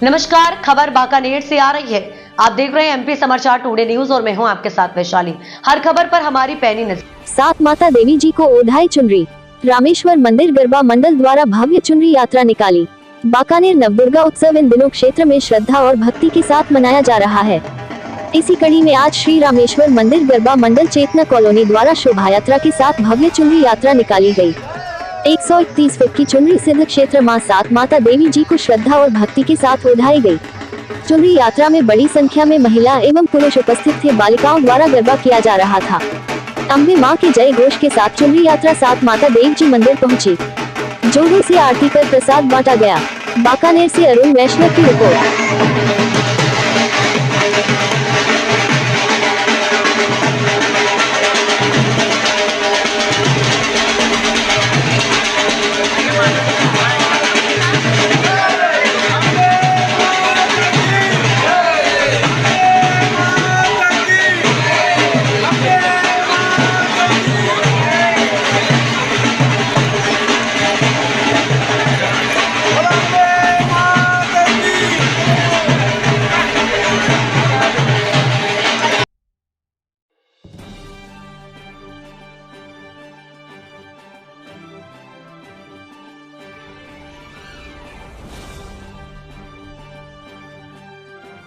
नमस्कार, खबर बाकानेर से आ रही है। आप देख रहे हैं एमपी समाचार टुडे न्यूज और मैं हूं आपके साथ वैशाली। हर खबर पर हमारी पैनी नजर। सात माता देवी जी को ओढ़ाई चुनरी। रामेश्वर मंदिर गरबा मंडल द्वारा भव्य चुनरी यात्रा निकाली। बाकानेर नवदुर्गा उत्सव इन दिनों क्षेत्र में श्रद्धा और भक्ति के साथ मनाया जा रहा है। इसी कड़ी में आज श्री रामेश्वर मंदिर गरबा मंडल चेतना कॉलोनी द्वारा शोभा यात्रा के साथ भव्य चुनरी यात्रा निकाली गई। 131 फुट की चुनरी सिद्ध क्षेत्र मां सात माता देवी जी को श्रद्धा और भक्ति के साथ ओढ़ाई गई। चुनरी यात्रा में बड़ी संख्या में महिला एवं पुरुष उपस्थित थे। बालिकाओं द्वारा गरबा किया जा रहा था। अम्बे मां के जय घोष के साथ चुनरी यात्रा सात माता देवी जी मंदिर पहुंची। जोड़ों से आरती कर प्रसाद बांटा गया। बाकानेर से अरुण वैष्णव की रिपोर्ट।